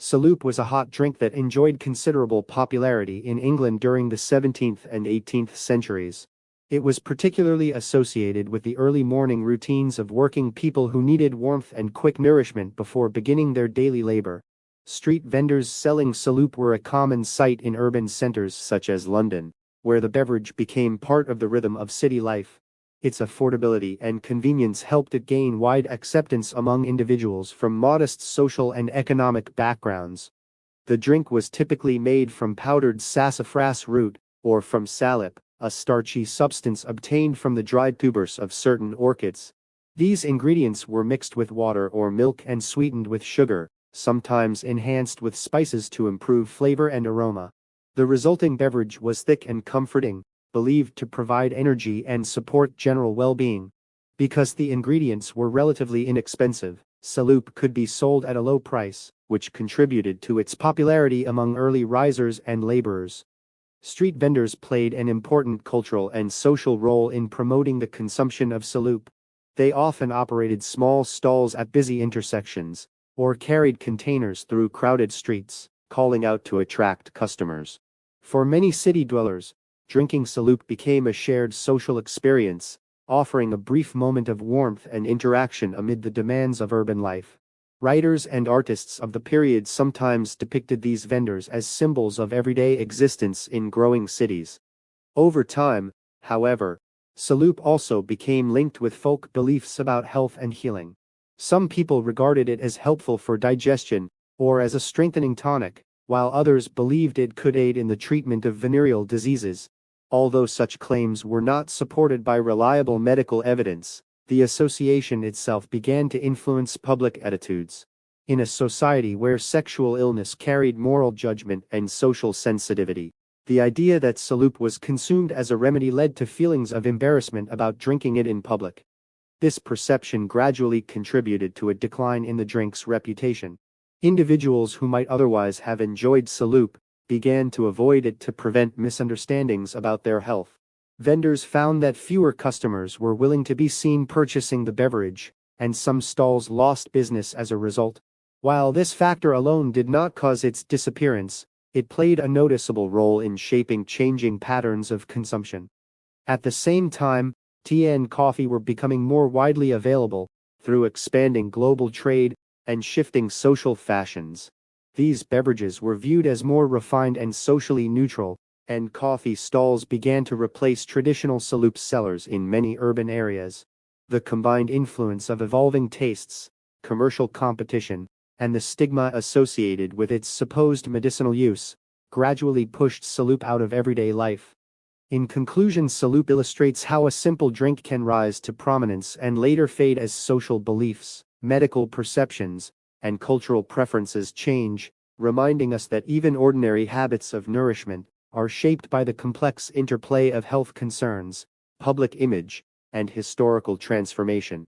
Saloop was a hot drink that enjoyed considerable popularity in England during the 17th and 18th centuries. It was particularly associated with the early morning routines of working people who needed warmth and quick nourishment before beginning their daily labor. Street vendors selling Saloop were a common sight in urban centers such as London, where the beverage became part of the rhythm of city life. Its affordability and convenience helped it gain wide acceptance among individuals from modest social and economic backgrounds. The drink was typically made from powdered sassafras root, or from salep, a starchy substance obtained from the dried tubers of certain orchids. These ingredients were mixed with water or milk and sweetened with sugar, sometimes enhanced with spices to improve flavor and aroma. The resulting beverage was thick and comforting, believed to provide energy and support general well-being. Because the ingredients were relatively inexpensive, Saloop could be sold at a low price, which contributed to its popularity among early risers and laborers. Street vendors played an important cultural and social role in promoting the consumption of Saloop. They often operated small stalls at busy intersections, or carried containers through crowded streets, calling out to attract customers. For many city dwellers, drinking Saloop became a shared social experience, offering a brief moment of warmth and interaction amid the demands of urban life. Writers and artists of the period sometimes depicted these vendors as symbols of everyday existence in growing cities. Over time, however, Saloop also became linked with folk beliefs about health and healing. Some people regarded it as helpful for digestion, or as a strengthening tonic, while others believed it could aid in the treatment of venereal diseases. Although such claims were not supported by reliable medical evidence, the association itself began to influence public attitudes. In a society where sexual illness carried moral judgment and social sensitivity, the idea that Saloop was consumed as a remedy led to feelings of embarrassment about drinking it in public. This perception gradually contributed to a decline in the drink's reputation. Individuals who might otherwise have enjoyed Saloop began to avoid it to prevent misunderstandings about their health. Vendors found that fewer customers were willing to be seen purchasing the beverage, and some stalls lost business as a result. While this factor alone did not cause its disappearance, it played a noticeable role in shaping changing patterns of consumption. At the same time, tea and coffee were becoming more widely available through expanding global trade and shifting social fashions. These beverages were viewed as more refined and socially neutral, and coffee stalls began to replace traditional Saloop sellers in many urban areas. The combined influence of evolving tastes, commercial competition, and the stigma associated with its supposed medicinal use gradually pushed Saloop out of everyday life. In conclusion, Saloop illustrates how a simple drink can rise to prominence and later fade as social beliefs, medical perceptions, and cultural preferences change, reminding us that even ordinary habits of nourishment are shaped by the complex interplay of health concerns, public image, and historical transformation.